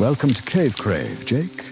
Welcome to Cave Crave, Jake.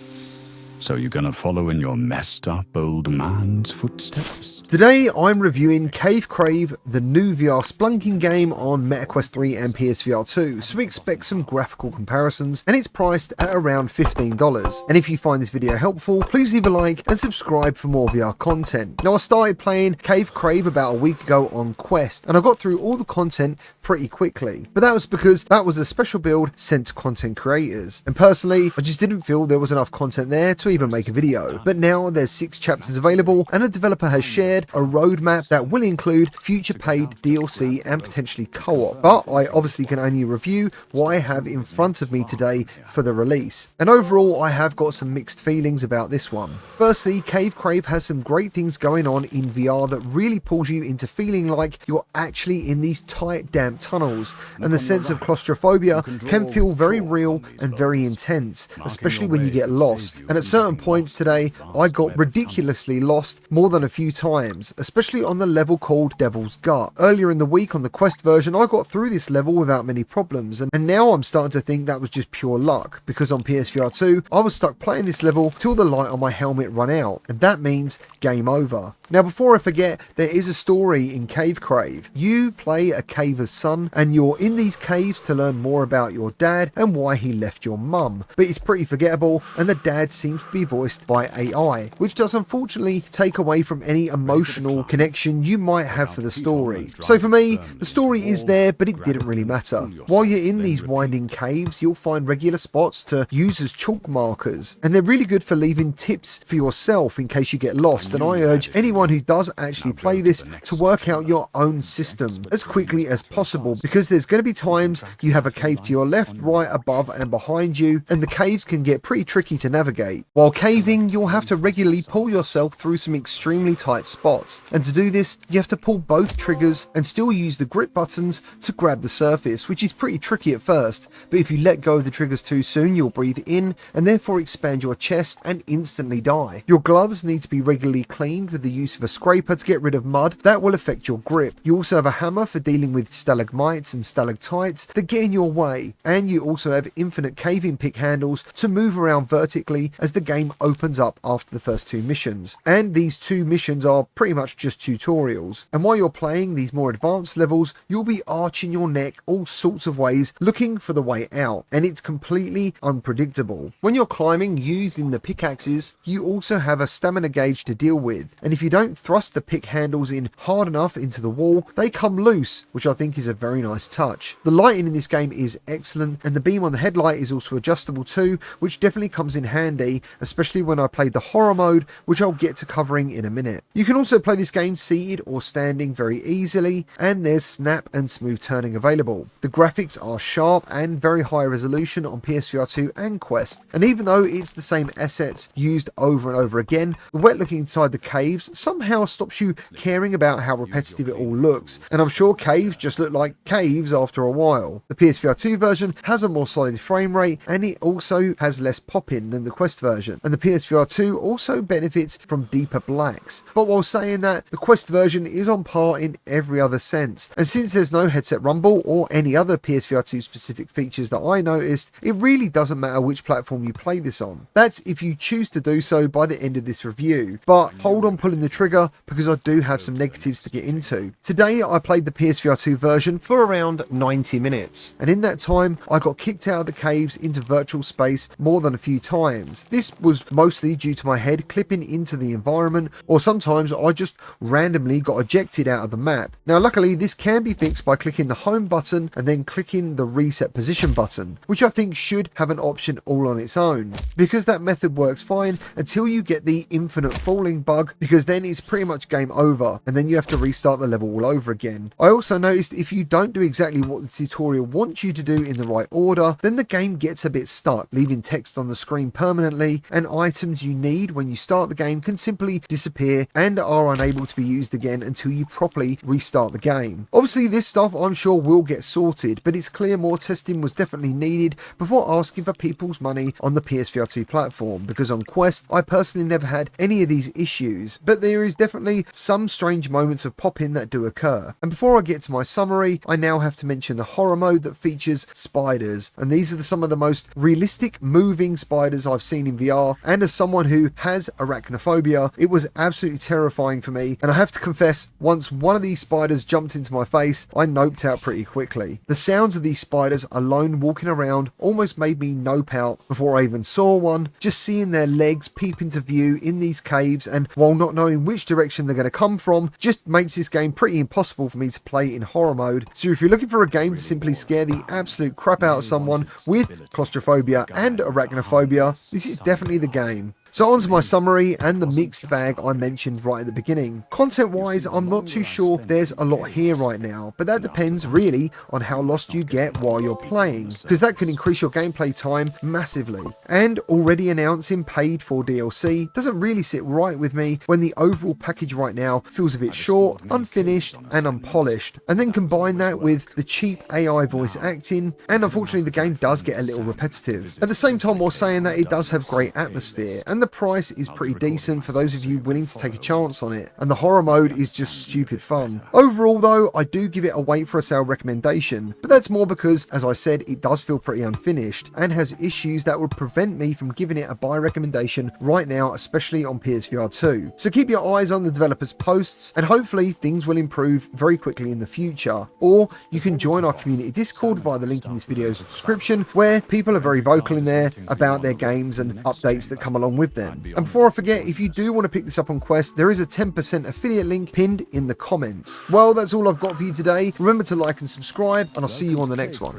So you're gonna follow in your messed up old man's footsteps? Today I'm reviewing Cave Crave, the new VR splunking game on MetaQuest 3 and PSVR2, so we expect some graphical comparisons, and it's priced at around $15. And if you find this video helpful, please leave a like and subscribe for more VR content. Now I started playing Cave Crave about a week ago on Quest, and I got through all the content pretty quickly, but that was because that was a special build sent to content creators, and personally I just didn't feel there was enough content there to even make a video. But now there's 6 chapters available, and a developer has shared a roadmap that will include future paid DLC and potentially co-op, but I obviously can only review what I have in front of me today for the release. And overall I have got some mixed feelings about this one. Firstly, Cave Crave has some great things going on in VR that really pulls you into feeling like you're actually in these tight damp tunnels, and the sense of claustrophobia can feel very real and very intense, especially when you get lost. And at certain points today I got ridiculously lost more than a few times, especially on the level called Devil's Gut. Earlier in the week on the Quest version I got through this level without many problems, and now I'm starting to think that was just pure luck, because on PSVR2 I was stuck playing this level till the light on my helmet run out, and that means game over. Now before I forget, there is a story in Cave Crave. You play a caver's son, and you're in these caves to learn more about your dad and why he left your mum, but it's pretty forgettable, and the dad seems to be voiced by AI, which does unfortunately take away from any emotional connection you might have for the story. So for me, the story is there, but it didn't really matter. While you're in these winding caves, you'll find regular spots to use as chalk markers, and they're really good for leaving tips for yourself in case you get lost, and I urge anyone who does actually play this to work out your own system as quickly as possible, because there's going to be times you have a cave to your left, right, above and behind you, and the caves can get pretty tricky to navigate. While caving, you'll have to regularly pull yourself through some extremely tight spots, and to do this you have to pull both triggers and still use the grip buttons to grab the surface, which is pretty tricky at first, but if you let go of the triggers too soon you'll breathe in and therefore expand your chest and instantly die. Your gloves need to be regularly cleaned with the use of a scraper to get rid of mud that will affect your grip. You also have a hammer for dealing with stalagmites and stalactites that get in your way, and you also have infinite caving pick handles to move around vertically as the game opens up after the first 2 missions. And these 2 missions are pretty much just tutorials, and while you're playing these more advanced levels you'll be arching your neck all sorts of ways looking for the way out, and it's completely unpredictable. When you're climbing using the pickaxes, you also have a stamina gauge to deal with, and if you don't thrust the pick handles in hard enough into the wall they come loose, which I think is a very nice touch. The lighting in this game is excellent, and the beam on the headlight is also adjustable too, which definitely comes in handy, especially when I played the horror mode, which I'll get to covering in a minute. You can also play this game seated or standing very easily, and there's snap and smooth turning available. The graphics are sharp and very high resolution on PSVR2 and Quest, and even though it's the same assets used over and over again, the wet look inside the caves somehow stops you caring about how repetitive it all looks, and I'm sure caves just look like caves after a while. The PSVR2 version has a more solid frame rate, and it also has less pop-in than the Quest version, and the PSVR2 also benefits from deeper blacks. But while saying that, the Quest version is on par in every other sense, and since there's no headset rumble or any other PSVR2 specific features that I noticed, it really doesn't matter which platform you play this on. That's if you choose to do so by the end of this review, but hold on pulling the trigger because I do have some negatives to get into. Today I played the PSVR2 version for around 90 minutes, and in that time I got kicked out of the caves into virtual space more than a few times. This was mostly due to my head clipping into the environment, or sometimes I just randomly got ejected out of the map. Now luckily this can be fixed by clicking the home button and then clicking the reset position button, which I think should have an option all on its own, because that method works fine until you get the infinite falling bug, because then it's pretty much game over and then you have to restart the level all over again. I also noticed if you don't do exactly what the tutorial wants you to do in the right order, then the game gets a bit stuck, leaving text on the screen permanently, and items you need when you start the game can simply disappear and are unable to be used again until you properly restart the game. Obviously this stuff I'm sure will get sorted, but it's clear more testing was definitely needed before asking for people's money on the PSVR2 platform, because on Quest I personally never had any of these issues. But there is definitely some strange moments of pop-in that do occur. And before I get to my summary, I now have to mention the horror mode that features spiders, and these are some of the most realistic moving spiders I've seen in VR, and as someone who has arachnophobia, it was absolutely terrifying for me, and I have to confess, once one of these spiders jumped into my face, I noped out pretty quickly. The sounds of these spiders alone walking around almost made me nope out before I even saw one. Just seeing their legs peep into view in these caves, and while not knowing which direction they're going to come from, just makes this game pretty impossible for me to play in horror mode. So if you're looking for a game to simply scare the absolute crap out of someone with claustrophobia and arachnophobia, this is definitely the game. So on to my summary and the mixed bag I mentioned right at the beginning. Content wise, I'm not too sure there's a lot here right now, but that depends really on how lost you get while you're playing, because that can increase your gameplay time massively. And already announcing paid for DLC doesn't really sit right with me when the overall package right now feels a bit short, unfinished and unpolished. And then combine that with the cheap AI voice acting, and unfortunately the game does get a little repetitive. At the same time, while saying that, it does have great atmosphere, and the price is pretty decent for those of you willing to take a chance on it, and the horror mode is just stupid fun. Overall though, I do give it a wait for a sale recommendation, but that's more because, as I said, it does feel pretty unfinished and has issues that would prevent me from giving it a buy recommendation right now, especially on PSVR2. So keep your eyes on the developers' posts, and hopefully things will improve very quickly in the future. Or you can join our community Discord via the link in this video's description, where people are very vocal in there about their games and updates that come along with them. And before I forget, if you do want to pick this up on Quest, there is a 10% affiliate link pinned in the comments. Well, that's all I've got for you today. Remember to like and subscribe, and I'll see you on the next one.